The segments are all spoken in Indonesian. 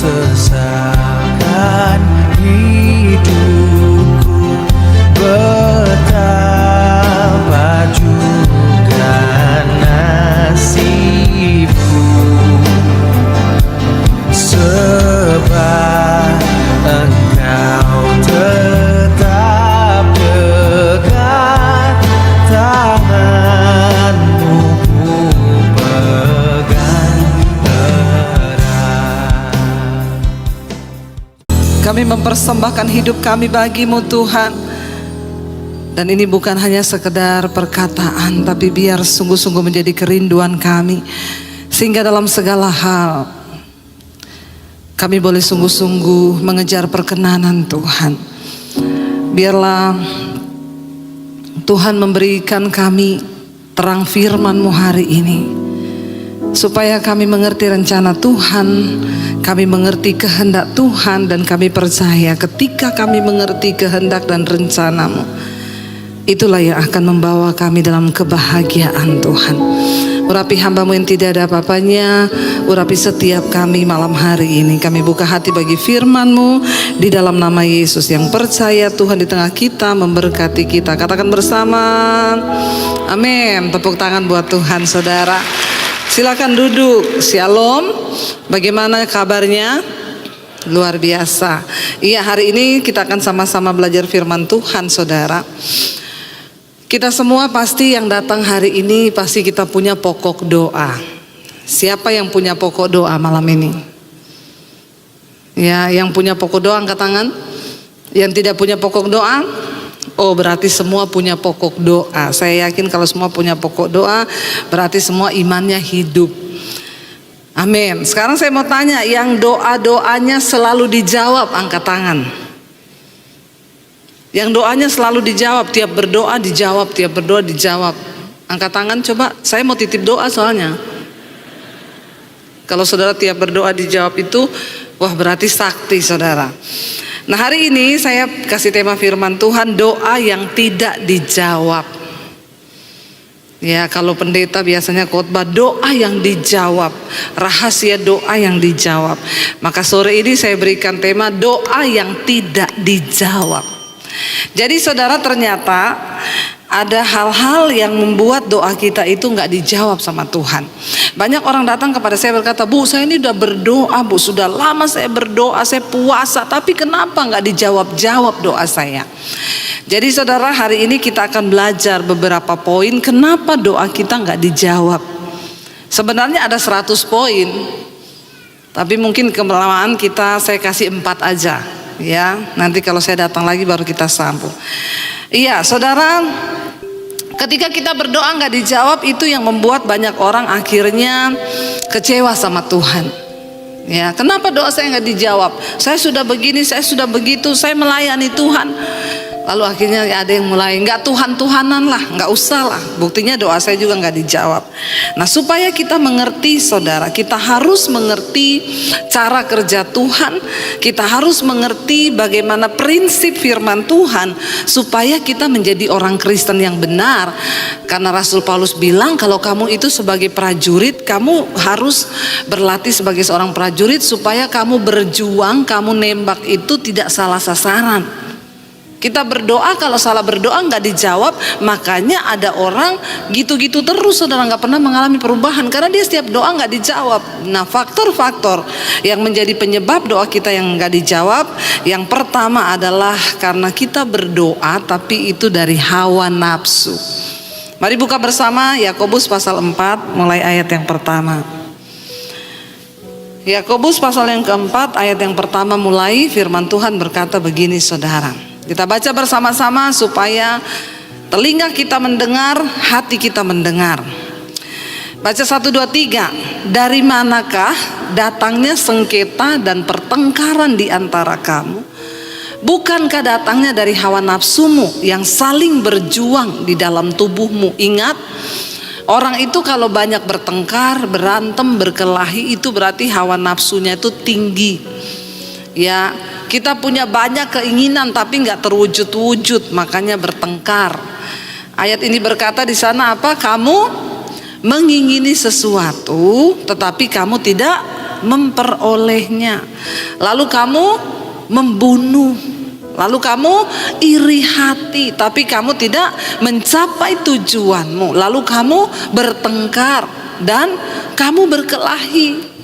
sesalkan hidupku, betapa juga nasibku, sebab Engkau tetap dekat, tanganmu ku pegang erat. Kami mempersembahkan hidup kami bagi-Mu Tuhan. Dan ini bukan hanya sekedar perkataan, tapi biar sungguh-sungguh menjadi kerinduan kami, sehingga dalam segala hal kami boleh sungguh-sungguh mengejar perkenanan Tuhan. Biarlah Tuhan memberikan kami terang firman-Mu hari ini, supaya kami mengerti rencana Tuhan, kami mengerti kehendak Tuhan, dan kami percaya ketika kami mengerti kehendak dan rencana-Mu, itulah yang akan membawa kami dalam kebahagiaan Tuhan. Urapi hamba-Mu yang tidak ada apa-apanya, urapi setiap kami malam hari ini. Kami buka hati bagi firman-Mu di dalam nama Yesus, yang percaya Tuhan di tengah kita, memberkati kita. Katakan bersama, amin. Tepuk tangan buat Tuhan, saudara. Silakan duduk. Shalom. Bagaimana kabarnya? Luar biasa. Iya, hari ini kita akan sama-sama belajar firman Tuhan, saudara. Kita semua pasti yang datang hari ini pasti kita punya pokok doa. Siapa yang punya pokok doa malam ini? Ya, yang punya pokok doa angkat tangan. Yang tidak punya pokok doa? Oh, berarti semua punya pokok doa. Saya yakin kalau semua punya pokok doa, berarti semua imannya hidup. Amin. Sekarang saya mau tanya, yang doa-doanya selalu dijawab angkat tangan. Yang doanya selalu dijawab, tiap berdoa dijawab, tiap berdoa dijawab. Angkat tangan coba, saya mau titip doa soalnya. Kalau saudara tiap berdoa dijawab itu, wah berarti sakti saudara. Nah, hari ini saya kasih tema firman Tuhan, doa yang tidak dijawab. Ya, kalau pendeta biasanya khotbah doa yang dijawab, rahasia doa yang dijawab. Maka sore ini saya berikan tema doa yang tidak dijawab. Jadi saudara, ternyata ada hal-hal yang membuat doa kita itu nggak dijawab sama Tuhan. Banyak orang datang kepada saya berkata, Bu, saya ini udah berdoa, Bu, sudah lama saya berdoa, saya puasa, tapi kenapa nggak dijawab-jawab doa saya? Jadi saudara, hari ini kita akan belajar beberapa poin kenapa doa kita nggak dijawab. Sebenarnya ada 100 poin, tapi mungkin kelamaan saya kasih 4 aja. Ya, nanti kalau saya datang lagi baru kita sambung. Iya, saudara, ketika kita berdoa nggak dijawab, itu yang membuat banyak orang akhirnya kecewa sama Tuhan. Ya, kenapa doa saya nggak dijawab? Saya sudah begini, saya sudah begitu, saya melayani Tuhan. Lalu akhirnya ada yang mulai nggak Tuhan-Tuhanan lah, nggak usah lah. Buktinya doa saya juga nggak dijawab. Nah, supaya kita mengerti saudara, kita harus mengerti cara kerja Tuhan. Kita harus mengerti bagaimana prinsip firman Tuhan, supaya kita menjadi orang Kristen yang benar. Karena Rasul Paulus bilang kalau kamu itu sebagai prajurit, kamu harus berlatih sebagai seorang prajurit supaya kamu berjuang, kamu nembak itu tidak salah sasaran. Kita berdoa, kalau salah berdoa nggak dijawab, makanya ada orang gitu-gitu terus, saudara, nggak pernah mengalami perubahan karena dia setiap doa nggak dijawab. Nah, faktor-faktor yang menjadi penyebab doa kita yang nggak dijawab, yang pertama adalah karena kita berdoa tapi itu dari hawa nafsu. Mari buka bersama Yakobus pasal 4 mulai ayat yang pertama. Yakobus pasal yang keempat ayat yang pertama mulai, firman Tuhan berkata begini saudara. Kita baca bersama-sama supaya telinga kita mendengar, hati kita mendengar. Baca 1, 2, 3. Dari manakah datangnya sengketa dan pertengkaran di antara kamu? Bukankah datangnya dari hawa nafsumu yang saling berjuang di dalam tubuhmu? Ingat, orang itu kalau banyak bertengkar, berantem, berkelahi, itu berarti hawa nafsunya itu tinggi. Ya, kita punya banyak keinginan tapi nggak terwujud-wujud, makanya bertengkar. Ayat ini berkata di sana apa? Kamu mengingini sesuatu tetapi kamu tidak memperolehnya. Lalu kamu membunuh, lalu kamu iri hati, tapi kamu tidak mencapai tujuanmu. Lalu kamu bertengkar dan kamu berkelahi.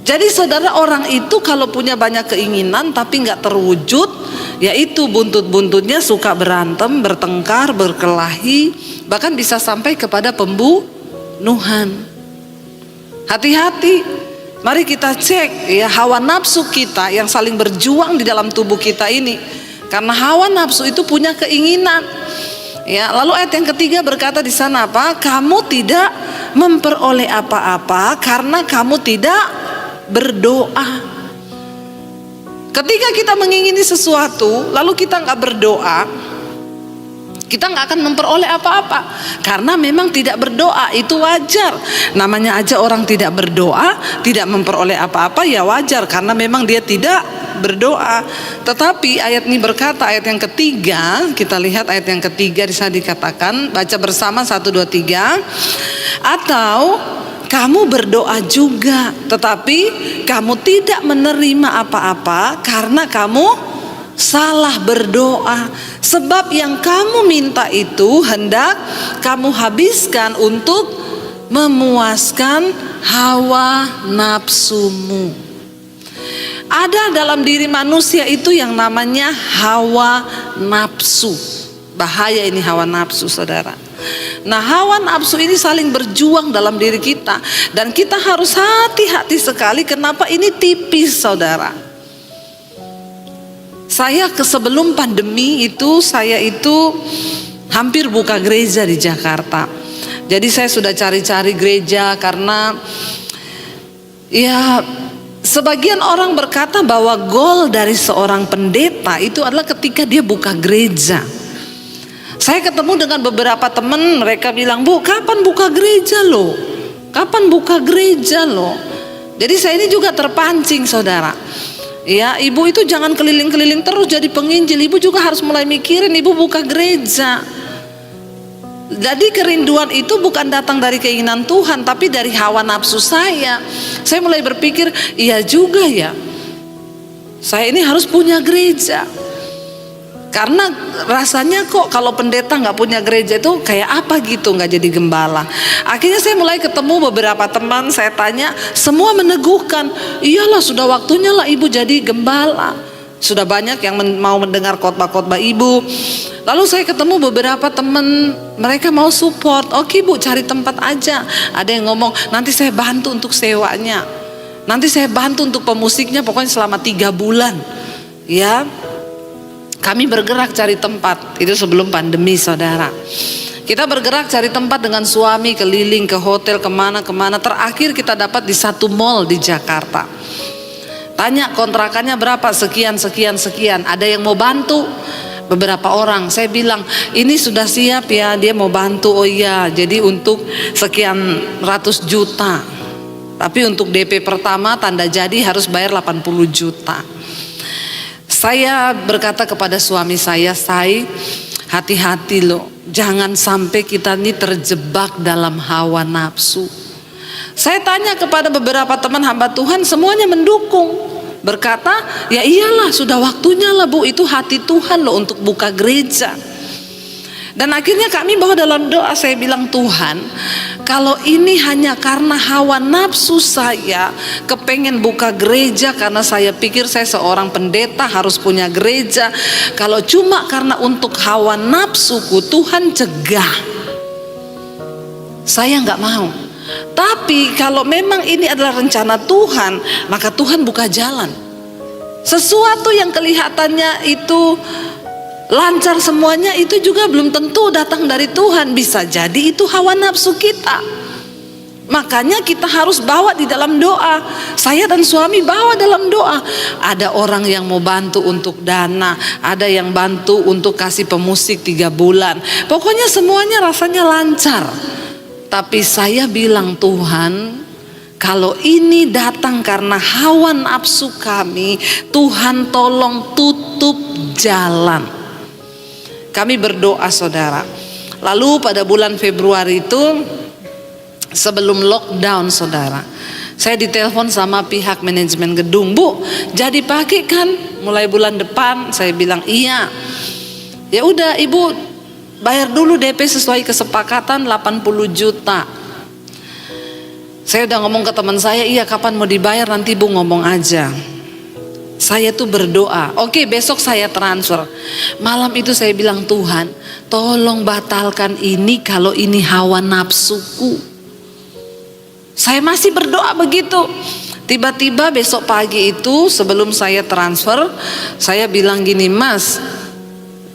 Jadi saudara, orang itu kalau punya banyak keinginan tapi nggak terwujud, yaitu buntut-buntutnya suka berantem, bertengkar, berkelahi, bahkan bisa sampai kepada pembunuhan. Hati-hati, mari kita cek ya hawa nafsu kita yang saling berjuang di dalam tubuh kita ini. Karena hawa nafsu itu punya keinginan. Ya, lalu ayat yang ketiga berkata di sana apa? Kamu tidak memperoleh apa-apa karena kamu tidak berdoa. Ketika kita mengingini sesuatu lalu kita nggak berdoa, kita nggak akan memperoleh apa-apa. Karena memang tidak berdoa itu wajar. Namanya aja orang tidak berdoa, tidak memperoleh apa-apa, ya wajar karena memang dia tidak berdoa. Tetapi ayat ini berkata, ayat yang ketiga, kita lihat ayat yang ketiga di sana dikatakan, baca bersama 1, 2, 3. Atau kamu berdoa juga, tetapi kamu tidak menerima apa-apa karena kamu salah berdoa. Sebab yang kamu minta itu hendak kamu habiskan untuk memuaskan hawa nafsumu. Ada dalam diri manusia itu yang namanya hawa nafsu. Bahaya ini hawa nafsu, saudara. Nah, hawa nafsu ini saling berjuang dalam diri kita, dan kita harus hati-hati sekali. Kenapa ini tipis, saudara? Saya sebelum pandemi itu, saya itu hampir buka gereja di Jakarta. Jadi saya sudah cari-cari gereja karena ya sebagian orang berkata bahwa goal dari seorang pendeta itu adalah ketika dia buka gereja. Saya ketemu dengan beberapa teman, mereka bilang, "Bu, kapan buka gereja loh? Kapan buka gereja loh?" Jadi saya ini juga terpancing, saudara. Ya, ibu itu jangan keliling-keliling terus jadi penginjil. Ibu juga harus mulai mikirin ibu buka gereja. Jadi kerinduan itu bukan datang dari keinginan Tuhan, tapi dari hawa nafsu saya. Saya mulai berpikir, iya juga ya, saya ini harus punya gereja. Karena rasanya kok kalau pendeta nggak punya gereja itu kayak apa gitu, nggak jadi gembala. Akhirnya saya mulai ketemu beberapa teman, saya tanya, semua meneguhkan, iyalah sudah waktunya lah ibu jadi gembala. Sudah banyak yang mau mendengar khotbah-khotbah ibu. Lalu saya ketemu beberapa teman, mereka mau support. Oke bu, cari tempat aja. Ada yang ngomong, nanti saya bantu untuk sewanya, nanti saya bantu untuk pemusiknya, pokoknya selama 3 bulan. Ya, kami bergerak cari tempat. Itu sebelum pandemi, saudara. Kita bergerak cari tempat dengan suami, keliling ke hotel, kemana-kemana. Terakhir kita dapat di satu mall di Jakarta. Tanya kontrakannya berapa, sekian. Ada yang mau bantu, beberapa orang. Saya bilang, ini sudah siap ya, dia mau bantu. Oh iya, jadi untuk sekian ratus juta. Tapi untuk DP pertama tanda jadi harus bayar 80 juta. Saya berkata kepada suami saya, hati-hati loh, jangan sampai kita ini terjebak dalam hawa nafsu. Saya tanya kepada beberapa teman hamba Tuhan, semuanya mendukung. Berkata, ya iyalah sudah waktunya lah bu, itu hati Tuhan loh untuk buka gereja. Dan akhirnya kami bawa dalam doa, saya bilang, Tuhan, kalau ini hanya karena hawa nafsu saya kepengen buka gereja karena saya pikir saya seorang pendeta harus punya gereja. Kalau cuma karena untuk hawa nafsuku, Tuhan cegah. Saya nggak mau. Tapi kalau memang ini adalah rencana Tuhan, maka Tuhan buka jalan. Sesuatu yang kelihatannya itu lancar semuanya itu juga belum tentu datang dari Tuhan. Bisa jadi itu hawa nafsu kita. Makanya kita harus bawa di dalam doa. Saya dan suami bawa dalam doa. Ada orang yang mau bantu untuk dana, ada yang bantu untuk kasih pemusik 3 bulan. Pokoknya semuanya rasanya lancar. Tapi saya bilang, Tuhan, kalau ini datang karena hawa nafsu kami, Tuhan tolong tutup jalan. Kami berdoa, saudara. Lalu pada bulan Februari itu, sebelum lockdown, saudara, Saya ditelepon sama pihak manajemen gedung, Bu, jadi pakai kan mulai bulan depan? Saya bilang iya. Ya udah, Ibu bayar dulu DP sesuai kesepakatan 80 juta. Saya udah ngomong ke teman saya, iya kapan mau dibayar nanti Bu ngomong aja. Saya tuh berdoa, oke besok saya transfer. Malam itu saya bilang, Tuhan tolong batalkan ini kalau ini hawa nafsuku. Saya masih berdoa begitu. Tiba-tiba besok pagi itu sebelum saya transfer, saya bilang gini, Mas,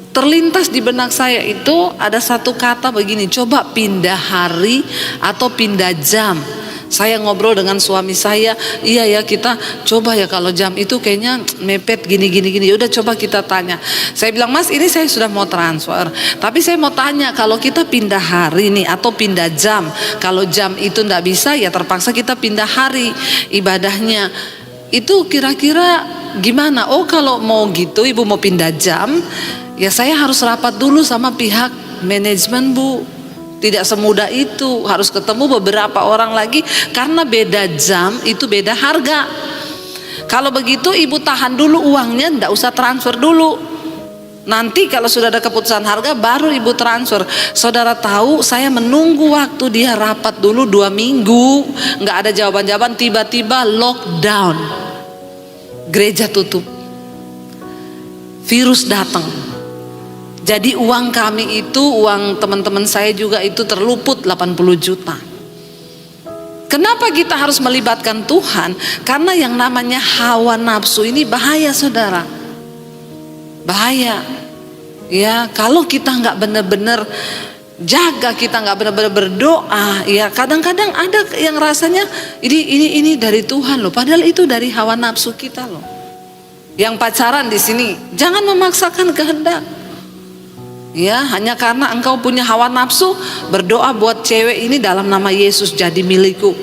terlintas di benak saya itu ada satu kata begini, coba pindah hari atau pindah jam. Saya ngobrol dengan suami saya, iya ya kita coba ya kalau jam itu kayaknya mepet gini. Udah coba kita tanya. Saya bilang, Mas ini saya sudah mau transfer, tapi saya mau tanya kalau kita pindah hari nih atau pindah jam. Kalau jam itu nggak bisa ya terpaksa kita pindah hari ibadahnya. Itu kira-kira gimana? Oh kalau mau gitu Ibu mau pindah jam, ya saya harus rapat dulu sama pihak manajemen Bu. Tidak semudah itu, harus ketemu beberapa orang lagi karena beda jam itu beda harga. Kalau begitu Ibu tahan dulu uangnya, ndak usah transfer dulu. Nanti kalau sudah ada keputusan harga baru Ibu transfer. Saudara tahu saya menunggu waktu dia rapat dulu 2 minggu, nggak ada jawaban-jawaban, tiba-tiba lockdown. Gereja tutup. Virus datang. Jadi uang kami itu, uang teman-teman saya juga itu terluput 80 juta. Kenapa kita harus melibatkan Tuhan? Karena yang namanya hawa nafsu ini bahaya saudara. Bahaya. Ya kalau kita nggak benar-benar jaga, kita nggak benar-benar berdoa, ya kadang-kadang ada yang rasanya ini dari Tuhan loh. Padahal itu dari hawa nafsu kita loh. Yang pacaran di sini jangan memaksakan kehendak. Ya, hanya karena engkau punya hawa nafsu, berdoa buat cewek ini dalam nama Yesus jadi milikku.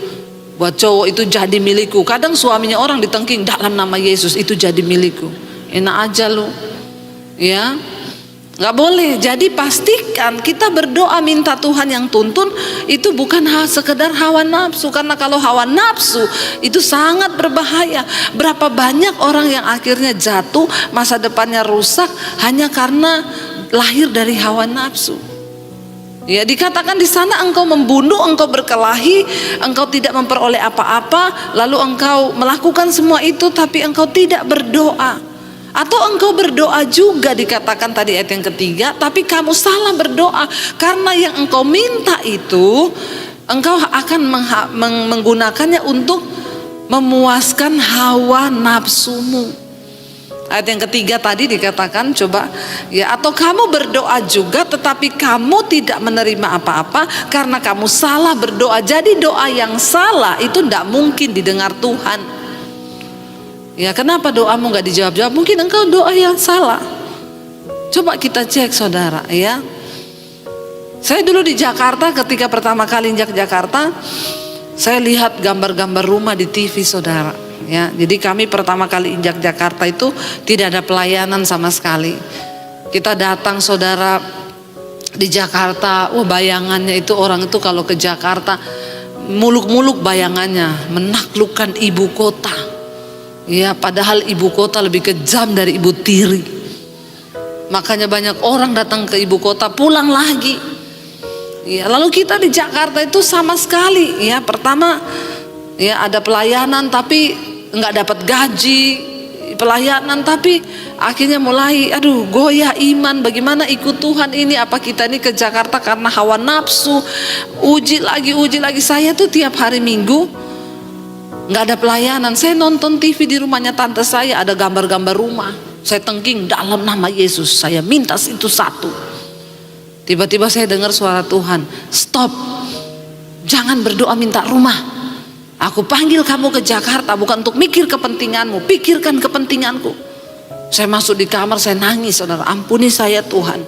Buat cowok itu jadi milikku. Kadang suaminya orang ditengking dalam nama Yesus itu jadi milikku. Enak aja lu. Ya. Nggak boleh. Jadi pastikan kita berdoa minta Tuhan yang tuntun itu bukan sekedar hawa nafsu. Karena kalau hawa nafsu itu sangat berbahaya. Berapa banyak orang yang akhirnya jatuh, masa depannya rusak hanya karena lahir dari hawa nafsu. Ya dikatakan di sana engkau membunuh, engkau berkelahi, engkau tidak memperoleh apa-apa, lalu engkau melakukan semua itu tapi engkau tidak berdoa. Atau engkau berdoa juga dikatakan tadi ayat yang ketiga, tapi kamu salah berdoa karena yang engkau minta itu engkau akan menggunakannya untuk memuaskan hawa nafsumu. Ayat yang ketiga tadi dikatakan coba ya, atau kamu berdoa juga tetapi kamu tidak menerima apa-apa karena kamu salah berdoa. Jadi doa yang salah itu tidak mungkin didengar Tuhan. Ya kenapa doamu nggak dijawab-jawab? Mungkin engkau doa yang salah. Coba kita cek saudara ya. Saya dulu di Jakarta ketika pertama kali injak Jakarta, saya lihat gambar-gambar rumah di TV saudara. Ya, jadi kami pertama kali injak Jakarta itu tidak ada pelayanan sama sekali. Kita datang saudara di Jakarta, wah bayangannya itu orang itu kalau ke Jakarta muluk-muluk bayangannya menaklukkan ibu kota. Ya, padahal ibu kota lebih kejam dari ibu tiri. Makanya banyak orang datang ke ibu kota pulang lagi. Ya, lalu kita di Jakarta itu sama sekali ya, pertama ya ada pelayanan tapi nggak dapat gaji, pelayanan tapi akhirnya mulai goyah iman. Bagaimana ikut Tuhan ini? Apa kita ini ke Jakarta karena hawa nafsu? Uji lagi. Saya tuh tiap hari Minggu nggak ada pelayanan, saya nonton TV di rumahnya tante saya, ada gambar-gambar rumah. Saya tengking dalam nama Yesus, saya minta itu satu. Tiba-tiba saya dengar suara Tuhan, stop, jangan berdoa minta rumah. Aku panggil kamu ke Jakarta bukan untuk mikir kepentinganmu, pikirkan kepentinganku. Saya masuk di kamar, saya nangis saudara, ampuni saya Tuhan,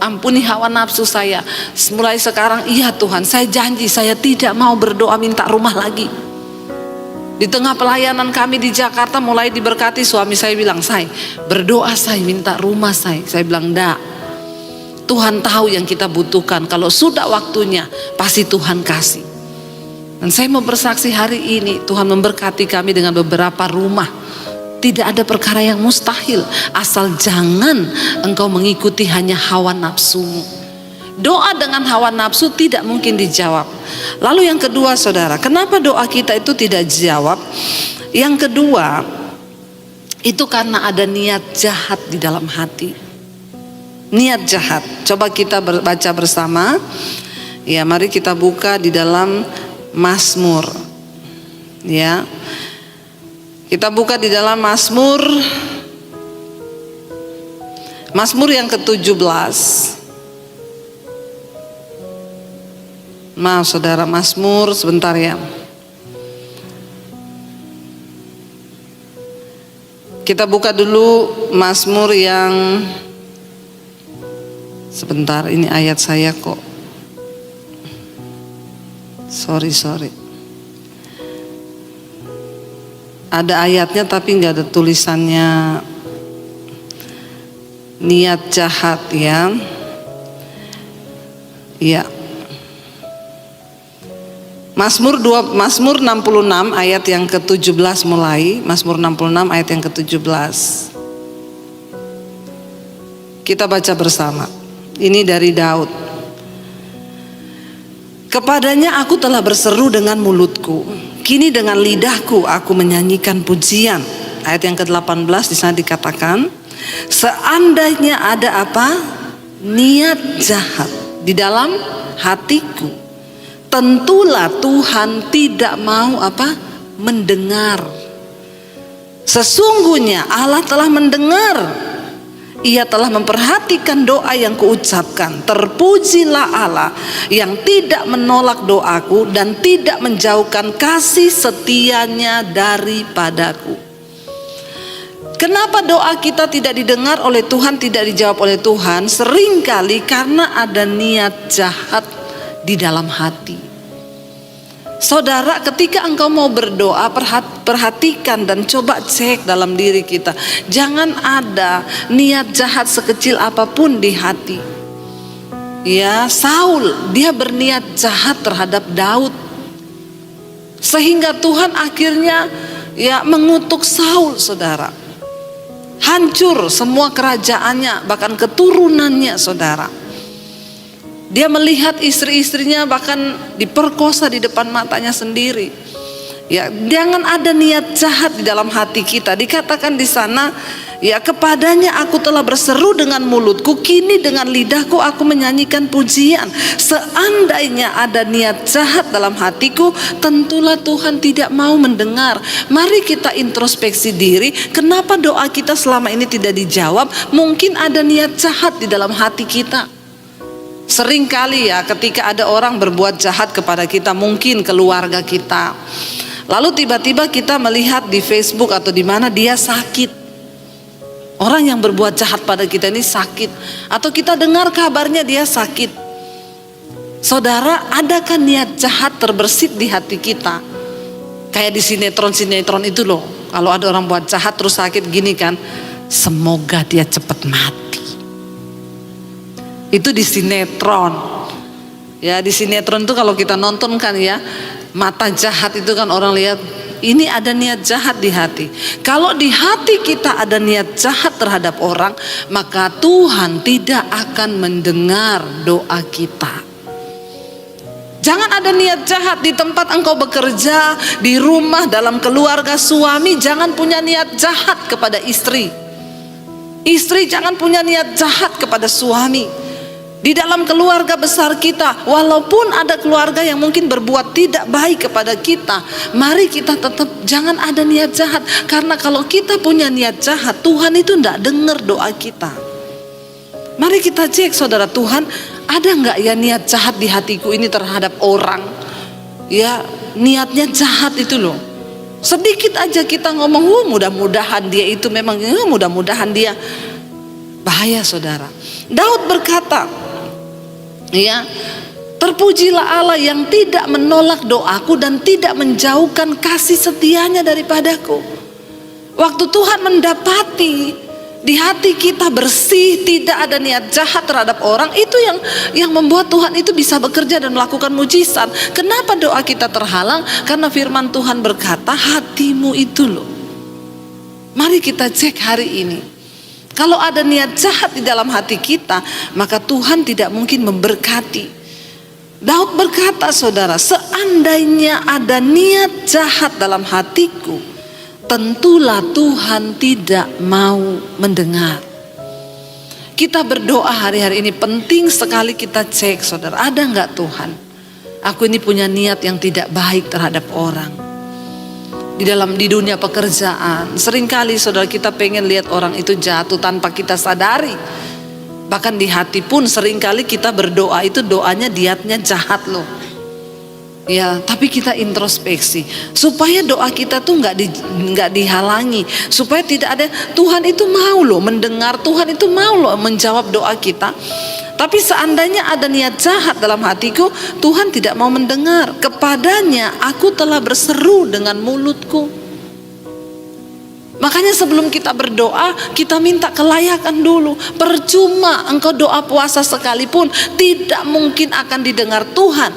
ampuni hawa nafsu saya. Mulai sekarang iya Tuhan, saya janji saya tidak mau berdoa minta rumah lagi. Di tengah pelayanan kami di Jakarta mulai diberkati, suami saya bilang, "Say, berdoa saya minta rumah saya." Saya bilang, "Enggak. Tuhan tahu yang kita butuhkan. Kalau sudah waktunya pasti Tuhan kasih." Dan saya mau bersaksi hari ini, Tuhan memberkati kami dengan beberapa rumah. Tidak ada perkara yang mustahil, asal jangan engkau mengikuti hanya hawa nafsumu. Doa dengan hawa nafsu tidak mungkin dijawab. Lalu yang kedua saudara, kenapa doa kita itu tidak dijawab? Yang kedua, itu karena ada niat jahat di dalam hati. Niat jahat. Coba kita baca bersama. Ya, mari kita buka di dalam Mazmur. Ya. Kita buka di dalam Mazmur yang ke-17. Maaf saudara, Mazmur sebentar ya. Kita buka dulu Mazmur yang sebentar, ini ayat saya kok. Sorry. Ada ayatnya tapi nggak ada tulisannya. Niat jahat ya. Iya. Mazmur 66 ayat yang ke-17 mulai. Mazmur 66 ayat yang ke-17. Kita baca bersama. Ini dari Daud. Kepadanya aku telah berseru dengan mulutku, kini dengan lidahku aku menyanyikan pujian. Ayat yang ke-18 di sana dikatakan, seandainya ada apa? Niat jahat di dalam hatiku, tentulah Tuhan tidak mau apa? Mendengar. Sesungguhnya Allah telah mendengar. Ia telah memperhatikan doa yang kuucapkan. Terpujilah Allah yang tidak menolak doaku dan tidak menjauhkan kasih setianya daripadaku. Kenapa doa kita tidak didengar oleh Tuhan, tidak dijawab oleh Tuhan? Seringkali karena ada niat jahat di dalam hati. Saudara, ketika engkau mau berdoa, perhatikan dan coba cek dalam diri kita. Jangan ada niat jahat sekecil apapun di hati. Ya, Saul, dia berniat jahat terhadap Daud. Sehingga Tuhan akhirnya ya mengutuk Saul, saudara. Hancur semua kerajaannya, bahkan keturunannya, saudara. Dia melihat istri-istrinya bahkan diperkosa di depan matanya sendiri. Ya, jangan ada niat jahat di dalam hati kita. Dikatakan di sana, ya kepadanya aku telah berseru dengan mulutku, kini dengan lidahku aku menyanyikan pujian. Seandainya ada niat jahat dalam hatiku, tentulah Tuhan tidak mau mendengar. Mari kita introspeksi diri, kenapa doa kita selama ini tidak dijawab? Mungkin ada niat jahat di dalam hati kita. Seringkali ya ketika ada orang berbuat jahat kepada kita, mungkin keluarga kita, lalu tiba-tiba kita melihat di Facebook atau di mana dia sakit. Orang yang berbuat jahat pada kita ini sakit, atau kita dengar kabarnya dia sakit. Saudara, adakah niat jahat terbersit di hati kita? Kayak di sinetron itu loh. Kalau ada orang buat jahat terus sakit gini kan, semoga dia cepat mati. Itu di sinetron. Ya, di sinetron itu kalau kita nonton kan ya, mata jahat itu kan orang lihat, ini ada niat jahat di hati. Kalau di hati kita ada niat jahat terhadap orang, maka Tuhan tidak akan mendengar doa kita. Jangan ada niat jahat di tempat engkau bekerja, di rumah, dalam keluarga. Suami jangan punya niat jahat kepada istri. Istri jangan punya niat jahat kepada suami. Di dalam keluarga besar kita, walaupun ada keluarga yang mungkin berbuat tidak baik kepada kita, mari kita tetap jangan ada niat jahat. Karena kalau kita punya niat jahat, Tuhan itu tidak dengar doa kita. Mari kita cek, saudara, Tuhan ada nggak ya niat jahat di hatiku ini terhadap orang? Ya, niatnya jahat itu loh. Sedikit aja kita ngomong, mudah-mudahan dia itu memang, mudah-mudahan dia. Bahaya, saudara. Daud berkata, ya, terpujilah Allah yang tidak menolak doaku dan tidak menjauhkan kasih setianya daripadaku. Waktu Tuhan mendapati Di hati kita bersih, tidak ada niat jahat terhadap orang, itu yang membuat Tuhan itu bisa bekerja dan melakukan mujizat. Kenapa doa kita terhalang? Karena firman Tuhan berkata, hatimu itu loh. Mari kita cek hari ini. Kalau ada niat jahat di dalam hati kita, maka Tuhan tidak mungkin memberkati. Daud berkata, saudara, seandainya ada niat jahat dalam hatiku, tentulah Tuhan tidak mau mendengar. Kita berdoa hari-hari ini penting sekali kita cek, saudara, ada nggak Tuhan? Aku ini punya niat yang tidak baik terhadap orang. Di dunia pekerjaan, seringkali saudara kita pengen lihat orang itu jatuh tanpa kita sadari. Bahkan di hati pun seringkali kita berdoa itu doanya niatnya jahat loh. Ya, tapi kita introspeksi supaya doa kita tuh nggak dihalangi, supaya tidak ada. Tuhan itu mau loh mendengar, Tuhan itu mau loh menjawab doa kita. Tapi seandainya ada niat jahat dalam hatiku, Tuhan tidak mau mendengar. Kepadanya aku telah berseru dengan mulutku. Makanya sebelum kita berdoa, kita minta kelayakan dulu. Percuma engkau doa puasa sekalipun, tidak mungkin akan didengar Tuhan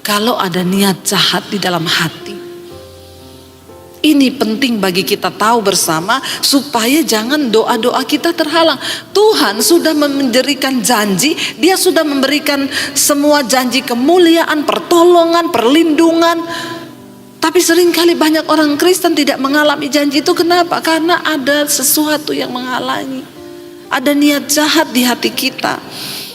kalau ada niat jahat di dalam hati. Ini penting bagi kita tahu bersama supaya jangan doa-doa kita terhalang. Tuhan sudah memberikan janji, Dia sudah memberikan semua janji kemuliaan, pertolongan, perlindungan. Tapi seringkali banyak orang Kristen tidak mengalami janji itu. Kenapa? Karena ada sesuatu yang menghalangi. Ada niat jahat di hati kita.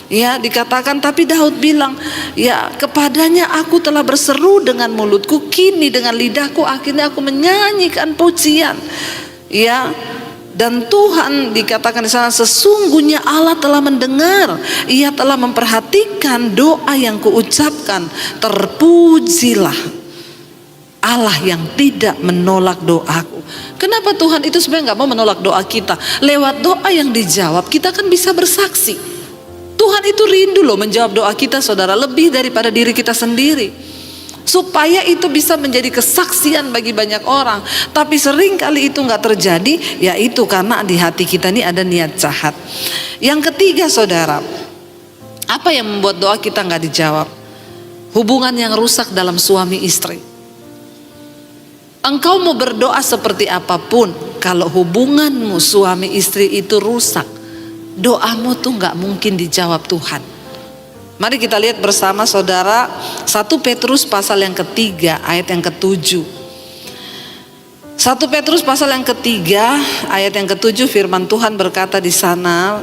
Ya, dikatakan, tapi Daud bilang, ya, kepadanya aku telah berseru dengan mulutku, kini dengan lidahku akhirnya aku menyanyikan pujian. Ya, dan Tuhan dikatakan di sana, sesungguhnya Allah telah mendengar, Ia telah memperhatikan doa yang kuucapkan. Terpujilah Allah yang tidak menolak doaku. Kenapa Tuhan itu sebenarnya nggak mau menolak doa kita? Lewat doa yang dijawab, kita kan bisa bersaksi. Tuhan itu rindu loh menjawab doa kita, saudara, lebih daripada diri kita sendiri. Supaya itu bisa menjadi kesaksian bagi banyak orang. Tapi seringkali itu nggak terjadi, yaitu karena di hati kita ini ada niat jahat. Yang ketiga, saudara, apa yang membuat doa kita nggak dijawab? Hubungan yang rusak dalam suami istri. Engkau mau berdoa seperti apapun, kalau hubunganmu suami istri itu rusak, doamu tuh nggak mungkin dijawab Tuhan. Mari kita lihat bersama, saudara, 1 Petrus pasal yang ketiga ayat yang ke-7. 1 Petrus pasal yang ketiga ayat yang ke-7, firman Tuhan berkata di sana.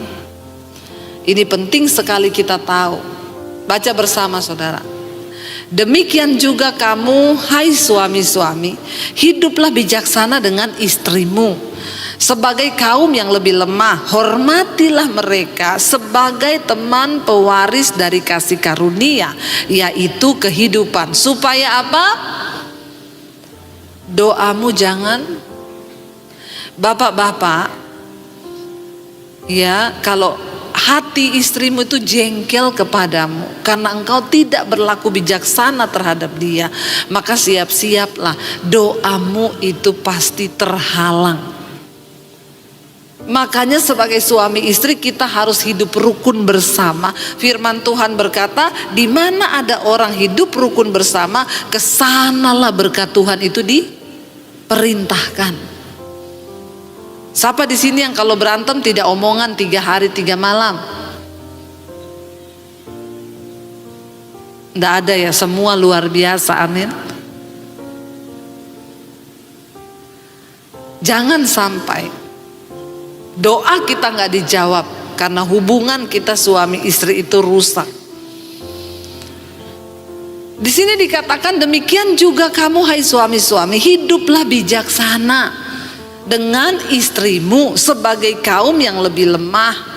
Ini penting sekali kita tahu. Baca bersama, saudara. Demikian juga kamu, hai suami-suami, hiduplah bijaksana dengan istrimu sebagai kaum yang lebih lemah. Hormatilah mereka sebagai teman pewaris dari kasih karunia, yaitu kehidupan. Supaya apa? Doamu jangan, bapak-bapak, ya, kalau hati istrimu itu jengkel kepadamu karena engkau tidak berlaku bijaksana terhadap dia, maka siap-siaplah doamu itu pasti terhalang. Makanya sebagai suami istri kita harus hidup rukun bersama. Firman Tuhan berkata, di mana ada orang hidup rukun bersama, kesanalah berkat Tuhan itu diperintahkan. Siapa di sini yang kalau berantem tidak omongan 3 hari 3 malam? Tidak ada ya, semua luar biasa, amin. Jangan sampai doa kita nggak dijawab karena hubungan kita suami istri itu rusak. Di sini dikatakan, demikian juga kamu hai suami-suami, hiduplah bijaksana dengan istrimu sebagai kaum yang lebih lemah.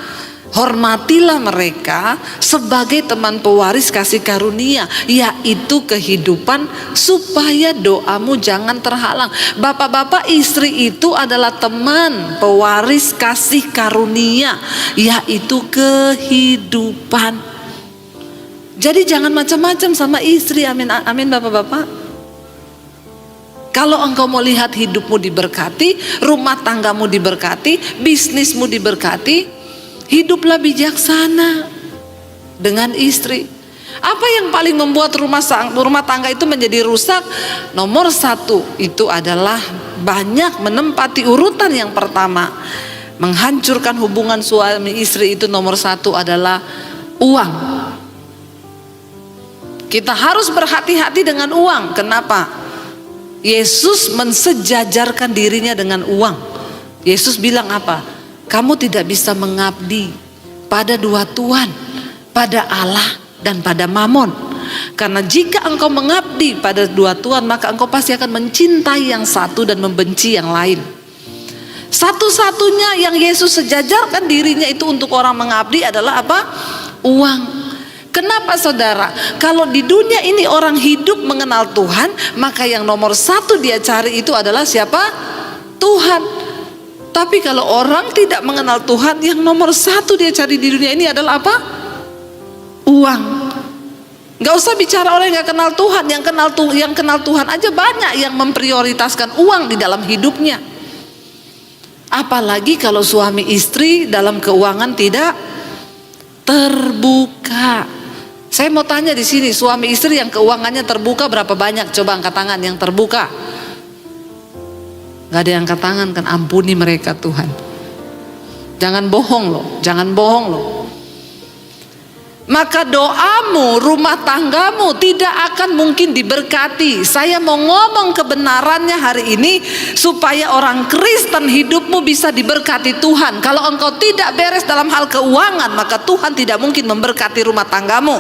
Hormatilah mereka sebagai teman pewaris kasih karunia, yaitu kehidupan, supaya doamu jangan terhalang. Bapak-bapak, istri itu adalah teman pewaris kasih karunia, yaitu kehidupan. Jadi jangan macam-macam sama istri, amin, amin, bapak-bapak. Kalau engkau mau lihat hidupmu diberkati, rumah tanggamu diberkati, bisnismu diberkati, hiduplah bijaksana dengan istri. Apa yang paling membuat rumah tangga itu menjadi rusak? Nomor satu itu adalah banyak menempati urutan yang pertama. Menghancurkan hubungan suami istri itu nomor satu adalah uang. Kita harus berhati-hati dengan uang. Kenapa? Yesus mensejajarkan dirinya dengan uang. Yesus bilang apa? Kamu tidak bisa mengabdi pada dua Tuhan, pada Allah dan pada Mamon. Karena jika engkau mengabdi pada dua Tuhan, maka engkau pasti akan mencintai yang satu dan membenci yang lain. Satu-satunya yang Yesus sejajarkan dirinya itu untuk orang mengabdi adalah apa? Uang. Kenapa saudara? Kalau di dunia ini orang hidup mengenal Tuhan, maka yang nomor satu dia cari itu adalah siapa? Tuhan. Tapi kalau orang tidak mengenal Tuhan, yang nomor satu dia cari di dunia ini adalah apa? Uang. Gak usah bicara orang yang gak kenal Tuhan. Yang kenal Tuhan aja banyak yang memprioritaskan uang di dalam hidupnya. Apalagi kalau suami istri dalam keuangan tidak terbuka. Saya mau tanya di sini, suami istri yang keuangannya terbuka berapa banyak? Coba angkat tangan yang terbuka. Gak ada yang angkat tangan kan? Ampuni mereka Tuhan. Jangan bohong loh, jangan bohong loh. Maka doamu, rumah tanggamu tidak akan mungkin diberkati. Saya mau ngomong kebenarannya hari ini supaya orang Kristen hidupmu bisa diberkati Tuhan. Kalau engkau tidak beres dalam hal keuangan, maka Tuhan tidak mungkin memberkati rumah tanggamu.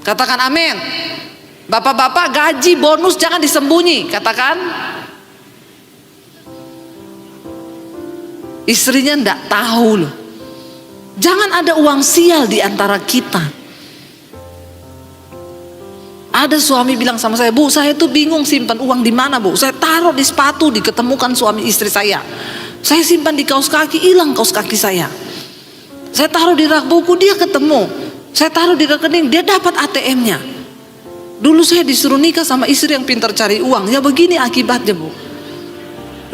Katakan amin. Bapak-bapak, gaji bonus jangan disembunyi. Katakan. Istrinya enggak tahu loh. Jangan ada uang sial di antara kita. Ada suami bilang sama saya, Bu, saya tuh bingung simpan uang di mana, Bu. Saya taruh di sepatu, diketemukan suami istri saya. Saya simpan di kaos kaki, hilang kaos kaki saya. Saya taruh di rak buku, dia ketemu. Saya taruh di rekening, dia dapat ATM-nya. Dulu saya disuruh nikah sama istri yang pintar cari uang. Ya begini akibatnya, Bu.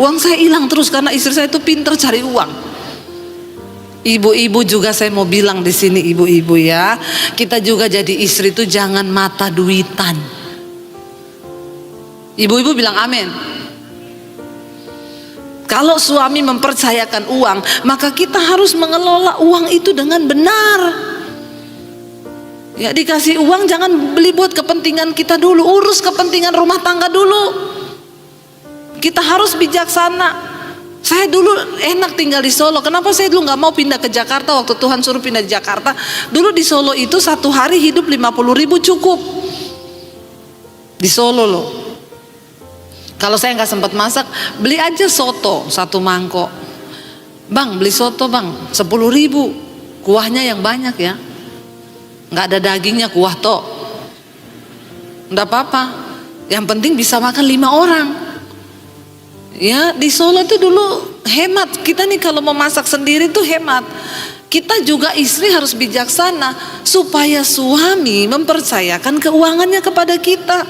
Uang saya hilang terus karena istri saya itu pintar cari uang. Ibu-ibu juga saya mau bilang di sini, ibu-ibu ya, kita juga jadi istri itu jangan mata duitan. Ibu-ibu bilang amin. Kalau suami mempercayakan uang, maka kita harus mengelola uang itu dengan benar. Ya, dikasih uang jangan beli buat kepentingan kita dulu, urus kepentingan rumah tangga dulu. Kita harus bijaksana. Saya dulu enak tinggal di Solo. Kenapa saya dulu nggak mau pindah ke Jakarta waktu Tuhan suruh pindah di Jakarta? Dulu di Solo itu satu hari hidup 50.000 cukup. Di Solo loh. Kalau saya nggak sempat masak, beli aja soto 1 mangkok. Bang, beli soto bang, 10.000. Kuahnya yang banyak ya. Nggak ada dagingnya, kuah tok. Nggak apa-apa. Yang penting bisa makan 5 orang. Ya, di Solo itu dulu hemat. Kita nih kalau mau masak sendiri tuh hemat. Kita juga istri harus bijaksana supaya suami mempercayakan keuangannya kepada kita.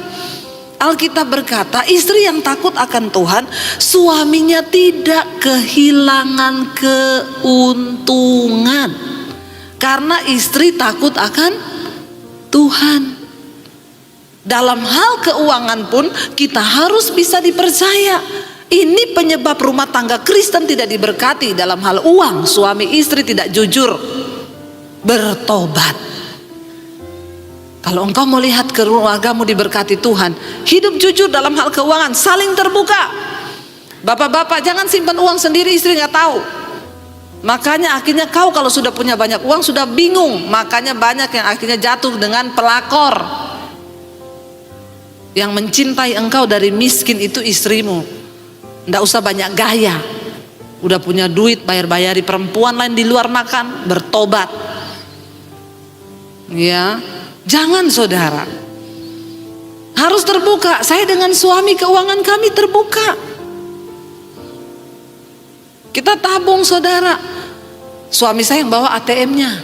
Alkitab berkata, istri yang takut akan Tuhan, suaminya tidak kehilangan keuntungan. Karena istri takut akan Tuhan. Dalam hal keuangan pun kita harus bisa dipercaya. Ini penyebab rumah tangga Kristen tidak diberkati dalam hal uang. Suami istri tidak jujur bertobat. Kalau engkau mau lihat keluargamu diberkati Tuhan, hidup jujur dalam hal keuangan, saling terbuka. Bapak-bapak jangan simpan uang sendiri, istri nggak tahu. Makanya akhirnya kau kalau sudah punya banyak uang sudah bingung. Makanya banyak yang akhirnya jatuh dengan pelakor. Yang mencintai engkau dari miskin itu istrimu. Nggak usah banyak gaya, udah punya duit bayar-bayari perempuan lain di luar makan, bertobat. Ya, jangan saudara. Harus terbuka. Saya dengan suami keuangan kami terbuka. Kita tabung saudara. Suami saya yang bawa ATM-nya,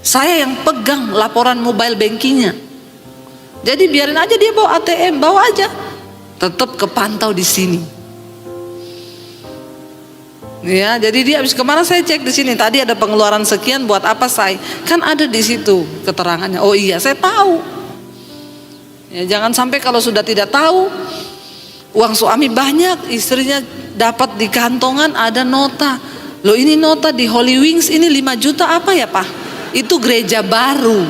saya yang pegang laporan mobile bankingnya. Jadi biarin aja dia bawa ATM, bawa aja. tetap kepantau di sini. Ya, jadi dia habis kemana saya cek di sini. Tadi ada pengeluaran sekian, buat apa saya? Kan ada di situ keterangannya. Oh iya, saya tahu. Ya, jangan sampai kalau sudah tidak tahu, uang suami banyak, istrinya dapat di kantongan ada nota. Loh ini nota di Holy Wings ini 5 juta apa ya Pak? Itu gereja baru.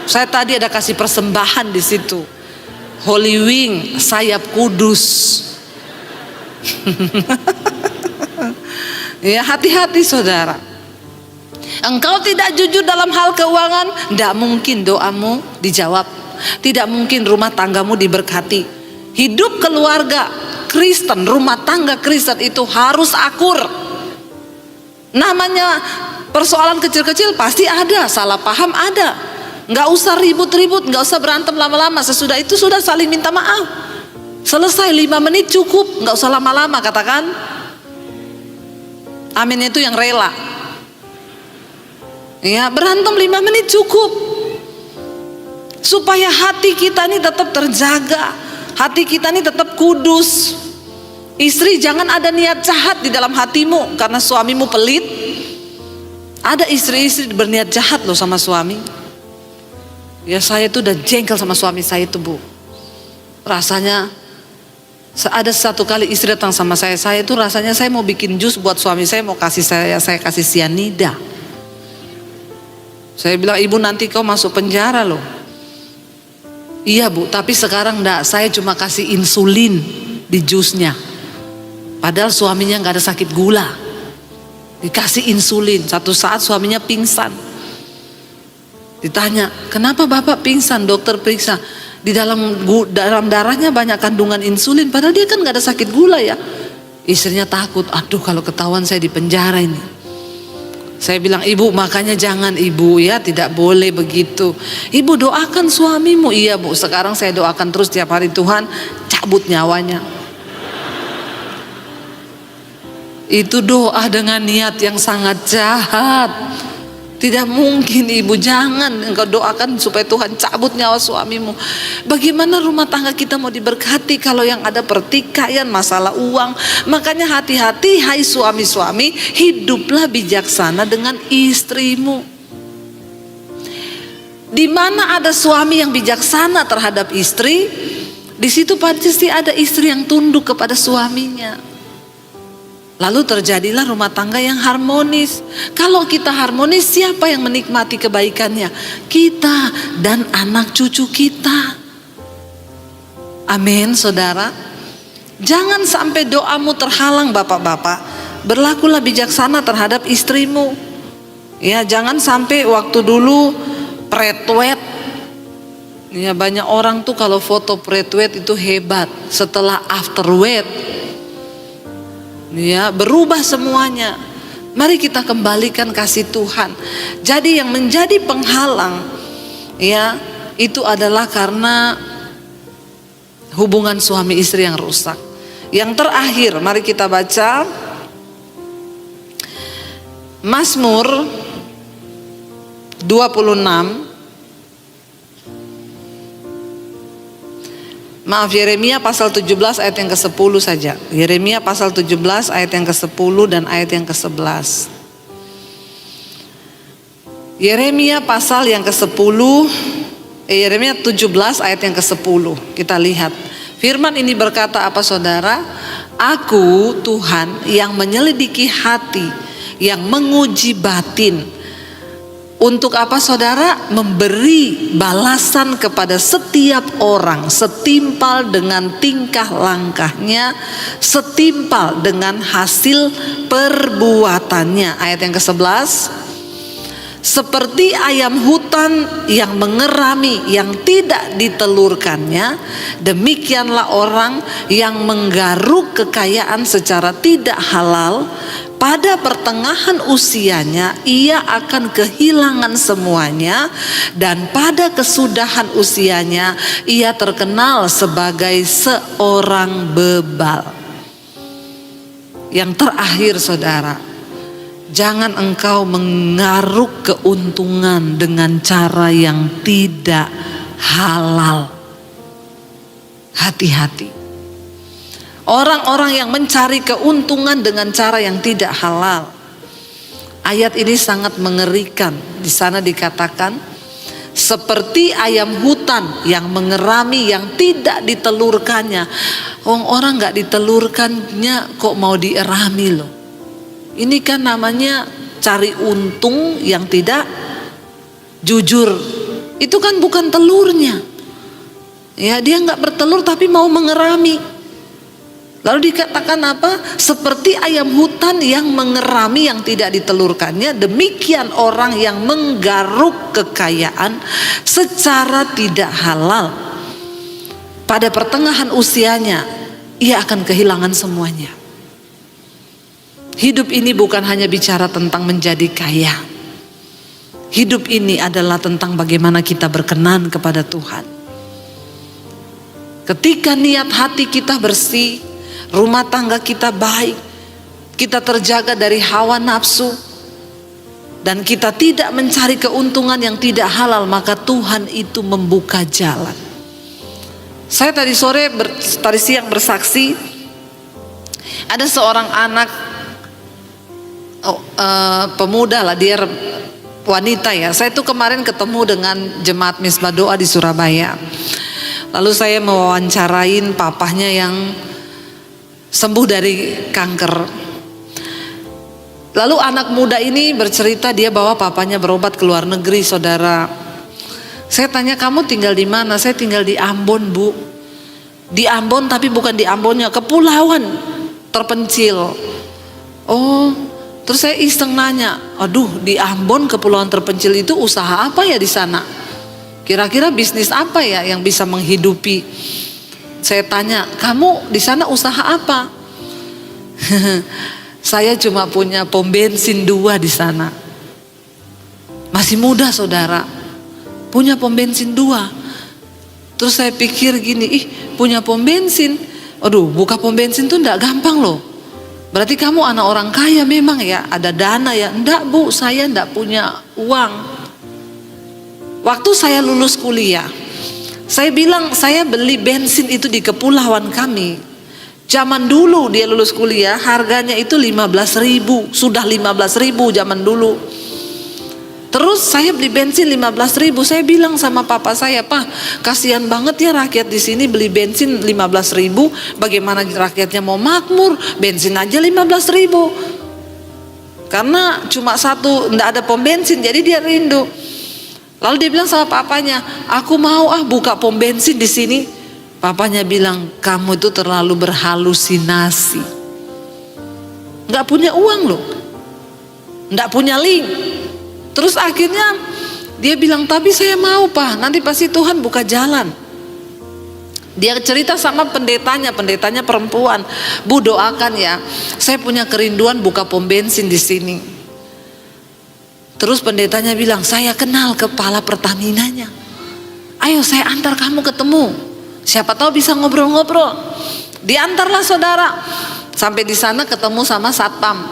Saya tadi ada kasih persembahan di situ. Holy Wing, sayap kudus. Ya, hati-hati saudara. Engkau tidak jujur dalam hal keuangan, tidak mungkin doamu dijawab. Tidak mungkin rumah tanggamu diberkati. Hidup keluarga Kristen, rumah tangga Kristen itu harus akur. Namanya persoalan kecil-kecil pasti ada, salah paham ada. Nggak usah ribut-ribut, nggak usah berantem lama-lama. Sesudah itu sudah saling minta maaf. Selesai 5 menit cukup, nggak usah lama-lama, katakan amin itu yang rela. Ya, berantem 5 menit cukup. Supaya hati kita ini tetap terjaga, hati kita ini tetap kudus. Istri, jangan ada niat jahat di dalam hatimu karena suamimu pelit. Ada istri-istri berniat jahat loh sama suami. Ya, saya tuh udah jengkel sama suami saya itu Bu. Rasanya ada satu kali istri datang sama saya itu rasanya saya mau bikin jus buat suami saya, mau kasih saya kasih sianida. Saya bilang, ibu nanti kau masuk penjara loh. Iya Bu, tapi sekarang enggak, saya cuma kasih insulin di jusnya. Padahal suaminya nggak ada sakit gula, dikasih insulin. Satu saat suaminya pingsan. Ditanya, kenapa bapak pingsan? Dokter periksa, di dalam darahnya banyak kandungan insulin. Padahal dia kan nggak ada sakit gula ya. Istrinya takut, aduh kalau ketahuan saya di penjara ini. Saya bilang, ibu makanya jangan ibu ya, tidak boleh begitu. Ibu doakan suamimu. Iya Bu, sekarang saya doakan terus tiap hari, Tuhan cabut nyawanya. Itu doa dengan niat yang sangat jahat. Tidak mungkin ibu, jangan engkau doakan supaya Tuhan cabut nyawa suamimu. Bagaimana rumah tangga kita mau diberkati kalau yang ada pertikaian, masalah uang? Makanya hati-hati hai suami-suami, hiduplah bijaksana dengan istrimu. Di mana ada suami yang bijaksana terhadap istri, di situ pasti ada istri yang tunduk kepada suaminya. Lalu terjadilah rumah tangga yang harmonis. Kalau kita harmonis, siapa yang menikmati kebaikannya? Kita dan anak cucu kita. Amin saudara. Jangan sampai doamu terhalang bapak-bapak. Berlakulah bijaksana terhadap istrimu. Ya, jangan sampai waktu dulu pretwet. Ya, banyak orang tuh kalau foto pretwet itu hebat. Setelah afterwet, ya, berubah semuanya. Mari kita kembalikan kasih Tuhan. Jadi yang menjadi penghalang, ya, itu adalah karena hubungan suami istri yang rusak. Yang terakhir, mari kita baca Mazmur 26. Maaf, Yeremia pasal 17 ayat yang ke-10 saja. Yeremia pasal 17 ayat yang ke-10 dan ayat yang ke-11. Yeremia pasal yang ke-10, Yeremia 17 ayat yang ke-10. Kita lihat. Firman ini berkata apa saudara? Aku Tuhan yang menyelidiki hati, yang menguji batin. Untuk apa saudara? Memberi balasan kepada setiap orang setimpal dengan tingkah langkahnya, setimpal dengan hasil perbuatannya. Ayat yang ke-11. Seperti ayam hutan yang mengerami yang tidak ditelurkannya, demikianlah orang yang menggaruk kekayaan secara tidak halal. Pada pertengahan usianya ia akan kehilangan semuanya, dan pada kesudahan usianya ia terkenal sebagai seorang bebal. Yang terakhir saudara, jangan engkau mengaruk keuntungan dengan cara yang tidak halal. hati-hati. Orang-orang yang mencari keuntungan dengan cara yang tidak halal. Ayat ini sangat mengerikan. Di sana dikatakan seperti ayam hutan yang mengerami yang tidak ditelurkannya. Orang nggak ditelurkannya kok mau dierami loh. Ini kan namanya cari untung yang tidak jujur. Itu kan bukan telurnya. Ya, dia nggak bertelur tapi mau mengerami. Lalu dikatakan apa? Seperti ayam hutan yang mengerami yang tidak ditelurkannya, demikian orang yang menggaruk kekayaan secara tidak halal. Pada pertengahan usianya, ia akan kehilangan semuanya. Hidup ini bukan hanya bicara tentang menjadi kaya. Hidup ini adalah tentang bagaimana kita berkenan kepada Tuhan. Ketika niat hati kita bersih, rumah tangga kita baik, kita terjaga dari hawa nafsu, dan kita tidak mencari keuntungan yang tidak halal, maka Tuhan itu membuka jalan. Saya tadi siang bersaksi, ada seorang anak pemuda lah, dia wanita ya. Saya tuh kemarin ketemu dengan jemaat Misbah Doa di Surabaya. Lalu saya mewawancarain papahnya yang sembuh dari kanker. Lalu anak muda ini bercerita dia bawa papanya berobat ke luar negeri, saudara. Saya tanya, kamu tinggal di mana? Saya tinggal di Ambon, Bu. Di Ambon, tapi bukan di Ambonnya, kepulauan terpencil. Oh, terus saya iseng nanya, aduh, di Ambon kepulauan terpencil itu usaha apa ya di sana? Kira-kira bisnis apa ya yang bisa menghidupi? Saya tanya, kamu di sana usaha apa? Saya cuma punya pom bensin 2 di sana. Masih muda, saudara, punya pom bensin 2. Terus saya pikir gini, punya pom bensin, aduh, buka pom bensin tuh enggak gampang loh. Berarti kamu anak orang kaya memang ya, ada dana ya? Enggak, Bu, saya enggak punya uang. Waktu saya lulus kuliah, saya bilang saya beli bensin itu di kepulauan kami. Zaman dulu dia lulus kuliah harganya itu 15.000, sudah 15.000 zaman dulu. Terus saya beli bensin 15.000, saya bilang sama papa saya, Pak, kasihan banget ya rakyat di sini beli bensin 15.000, bagaimana rakyatnya mau makmur, bensin aja 15.000. Karena cuma satu, enggak ada pom bensin, jadi dia rindu. Lalu dia bilang sama papanya, aku mau buka pom bensin di sini. Papanya bilang, kamu itu terlalu berhalusinasi. Nggak punya uang loh, nggak punya link. Terus akhirnya dia bilang, tapi saya mau, Pak, nanti pasti Tuhan buka jalan. Dia cerita sama pendetanya perempuan, Bu, doakan ya, saya punya kerinduan buka pom bensin di sini. Terus pendetanya bilang, saya kenal kepala Pertaminanya. Ayo saya antar kamu ketemu. Siapa tahu bisa ngobrol-ngobrol. Diantarlah, saudara. Sampai di sana ketemu sama satpam.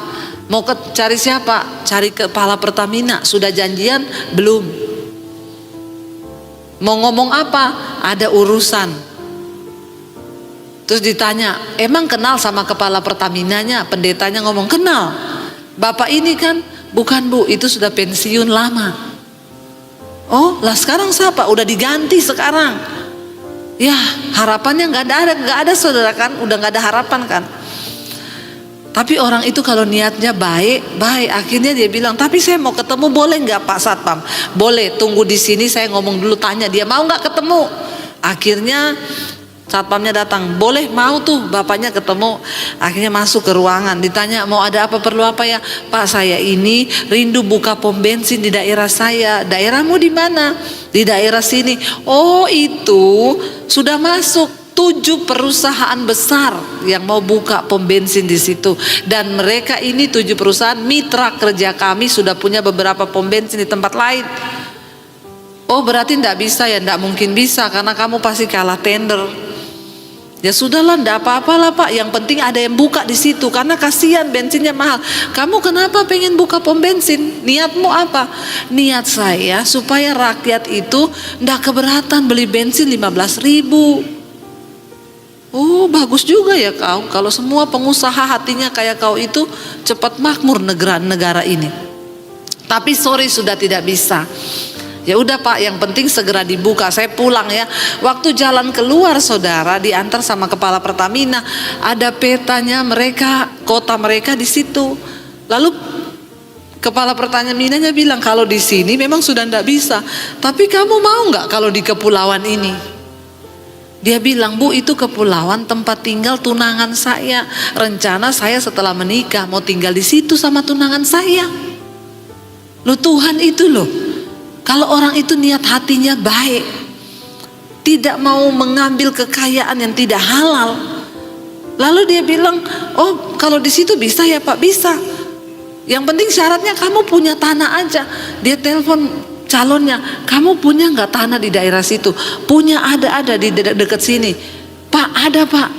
Mau cari siapa? Cari kepala Pertamina. Sudah janjian? Belum. Mau ngomong apa? Ada urusan. Terus ditanya, emang kenal sama kepala Pertaminanya? Pendetanya ngomong, kenal. Bapak ini kan? Bukan, Bu, itu sudah pensiun lama. Oh, lah sekarang siapa? Udah diganti sekarang. Ya, harapannya nggak ada, saudara kan? Udah nggak ada harapan kan? Tapi orang itu kalau niatnya baik, akhirnya dia bilang, tapi saya mau ketemu, boleh nggak Pak Satpam? Boleh, tunggu di sini, saya ngomong dulu, tanya dia mau nggak ketemu. Akhirnya satpamnya datang, boleh, mau tuh bapaknya ketemu. Akhirnya masuk ke ruangan, ditanya mau ada apa, perlu apa ya? Pak, saya ini rindu buka pom bensin di daerah saya. Daerahmu di mana? Di daerah sini. Oh, itu sudah masuk 7 perusahaan besar yang mau buka pom bensin di situ. Dan mereka ini 7 perusahaan mitra kerja kami sudah punya beberapa pom bensin di tempat lain. Oh, berarti enggak bisa ya? Enggak mungkin bisa karena kamu pasti kalah tender. Ya sudahlah, enggak apa-apalah Pak, yang penting ada yang buka di situ karena kasihan bensinnya mahal. Kamu kenapa pengen buka pom bensin? Niatmu apa? Niat saya supaya rakyat itu enggak keberatan beli bensin 15.000. Oh, bagus juga ya kau. Kalau semua pengusaha hatinya kayak kau itu, cepat makmur negara ini. Tapi sorry, sudah tidak bisa. Ya udah Pak, yang penting segera dibuka. Saya pulang ya. Waktu jalan keluar saudara, diantar sama kepala Pertamina, ada petanya mereka, kota mereka di situ. Lalu kepala Pertaminanya bilang, kalau di sini memang sudah tidak bisa. Tapi kamu mau nggak kalau di kepulauan ini? Dia bilang, Bu, itu kepulauan tempat tinggal tunangan saya. Rencana saya setelah menikah mau tinggal di situ sama tunangan saya. Loh, Tuhan itu loh. Kalau orang itu niat hatinya baik, tidak mau mengambil kekayaan yang tidak halal. Lalu dia bilang, oh kalau di situ bisa ya Pak, bisa. Yang penting syaratnya kamu punya tanah aja. Dia telepon calonnya, kamu punya nggak tanah di daerah situ? Punya, ada di dekat sini. Pak, ada Pak,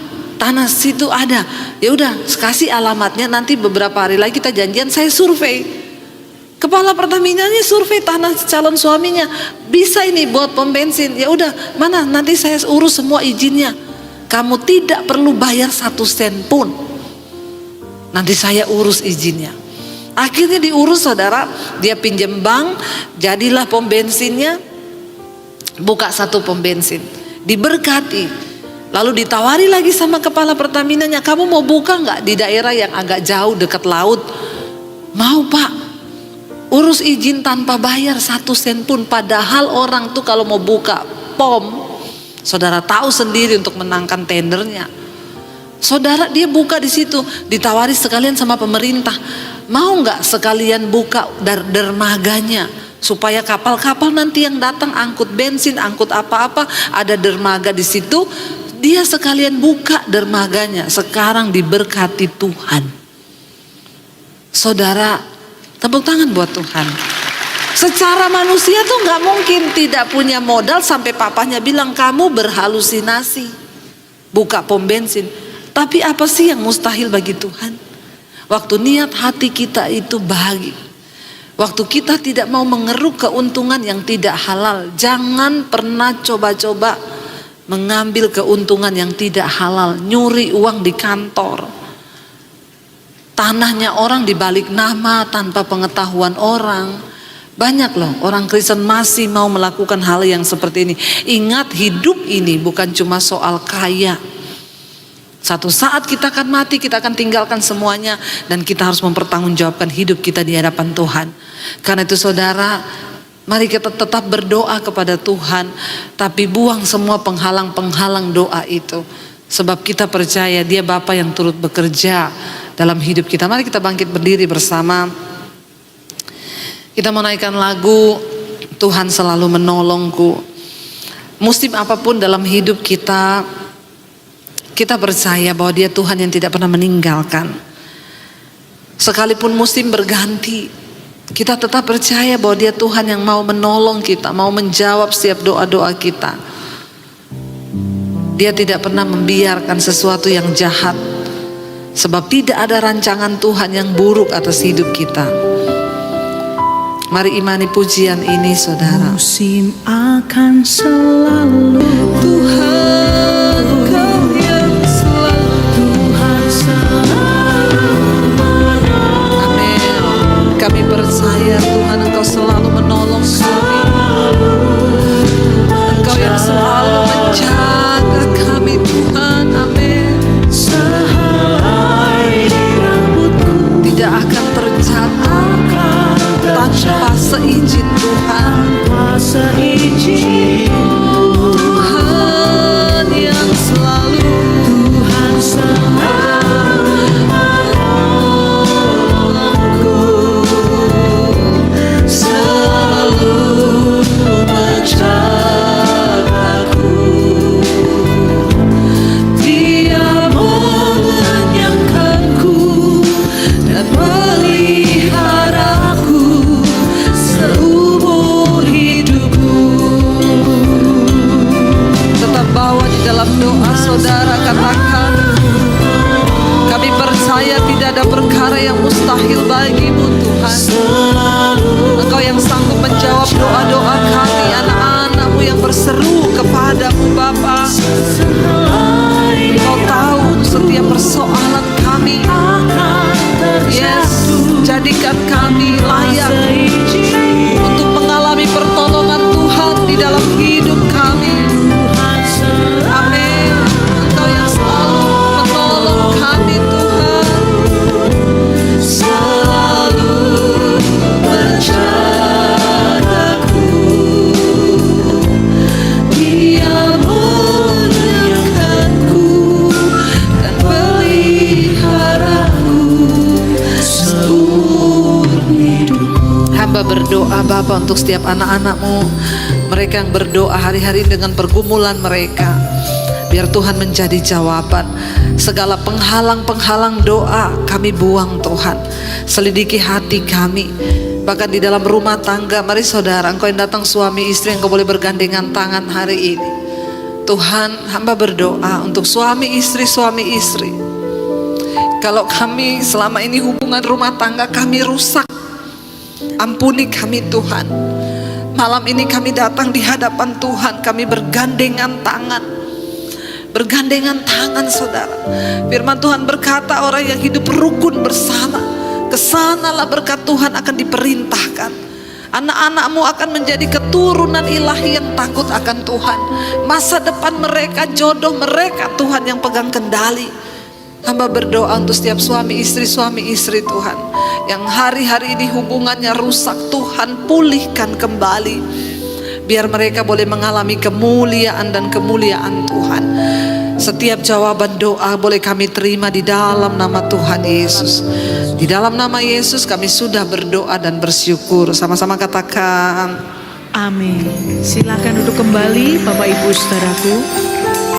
tanah situ ada. Ya udah, kasih alamatnya, nanti beberapa hari lagi kita janjian, saya survei. Kepala Pertaminanya survei tanah calon suaminya, bisa ini buat pom bensin. Ya udah, mana nanti saya urus semua izinnya. Kamu tidak perlu bayar 1 sen pun. Nanti saya urus izinnya. Akhirnya diurus saudara, dia pinjam bank, jadilah pom bensinnya, buka 1 pom bensin, diberkati. Lalu ditawari lagi sama kepala Pertaminanya, kamu mau buka nggak di daerah yang agak jauh dekat laut? Mau Pak, urus izin tanpa bayar 1 sen pun. Padahal orang tuh kalau mau buka pom, saudara tahu sendiri untuk menangkan tendernya. Saudara, dia buka di situ, ditawari sekalian sama pemerintah, mau nggak sekalian buka dermaganya supaya kapal-kapal nanti yang datang angkut bensin, angkut apa-apa, ada dermaga di situ. Dia sekalian buka dermaganya. Sekarang diberkati Tuhan. Saudara, tepuk tangan buat Tuhan. Secara manusia tuh nggak mungkin, tidak punya modal sampai papanya bilang kamu berhalusinasi buka pom bensin. Tapi apa sih yang mustahil bagi Tuhan? Waktu niat hati kita itu bahagia, waktu kita tidak mau mengeruk keuntungan yang tidak halal. Jangan pernah coba-coba mengambil keuntungan yang tidak halal. Nyuri uang di kantor, tanahnya orang dibalik nama tanpa pengetahuan orang. Banyak loh orang Kristen masih mau melakukan hal yang seperti ini. Ingat, hidup ini bukan cuma soal kaya. Satu saat kita akan mati, kita akan tinggalkan semuanya, dan kita harus mempertanggungjawabkan hidup kita di hadapan Tuhan. Karena itu saudara, mari kita tetap berdoa kepada Tuhan, tapi buang semua penghalang-penghalang doa itu. Sebab kita percaya Dia Bapa yang turut bekerja dalam hidup kita. Mari kita bangkit berdiri bersama. Kita mau naikkan lagu Tuhan Selalu Menolongku. Musim apapun dalam hidup kita, kita percaya bahwa Dia Tuhan yang tidak pernah meninggalkan. Sekalipun musim berganti, kita tetap percaya bahwa Dia Tuhan yang mau menolong kita, mau menjawab setiap doa-doa kita. Dia tidak pernah membiarkan sesuatu yang jahat, sebab tidak ada rancangan Tuhan yang buruk atas hidup kita. Mari imani pujian ini saudara. Musim akan selalu Tuhan, Kau yang selalu, Tuhan selalu menolong. Amin. Kami percaya Tuhan Engkau selalu menolong kami. Engkau yang selalu menjaga kami Tuhan. Amin. sehelai rambutku Tidak akan terjatuh tanpa seizin Tuhan. tanpa seizin Tuhan yang selalu, Tuhan selalu menolongku, selalu menjagaku. Dia mengenyangkanku dan meliharaku seumur hidupku. Tetap bawa di dalam doa saudara, katakan, kami percaya tidak ada perkara yang mustahil bagimu Tuhan. Engkau yang sanggup menjawab doa-doa kami, anak-anakmu yang berseru kepadamu Bapa. Bapa, untuk setiap anak-anak-Mu, mereka yang berdoa hari-hari dengan pergumulan mereka, biar Tuhan menjadi jawaban. Segala penghalang-penghalang doa kami buang Tuhan. Selidiki hati kami. Bahkan di dalam rumah tangga, mari saudara, engkau yang datang suami istri, engkau boleh bergandengan tangan hari ini. Tuhan, hamba berdoa untuk suami istri. Kalau kami selama ini hubungan rumah tangga kami rusak, ampuni kami Tuhan. Malam ini kami datang di hadapan Tuhan, kami bergandengan tangan. Bergandengan tangan saudara. Firman Tuhan berkata, orang yang hidup rukun bersama, kesanalah berkat Tuhan akan diperintahkan. Anak-anak-Mu akan menjadi keturunan ilahi yang takut akan Tuhan. Masa depan mereka, jodoh mereka, Tuhan yang pegang kendali. Hamba berdoa untuk setiap suami istri Tuhan, yang hari-hari ini hubungannya rusak, Tuhan pulihkan kembali. Biar mereka boleh mengalami kemuliaan dan kemuliaan Tuhan. Setiap jawaban doa boleh kami terima di dalam nama Tuhan Yesus. Di dalam nama Yesus kami sudah berdoa dan bersyukur. Sama-sama katakan Amin. Silakan duduk kembali Bapak Ibu Saudaraku.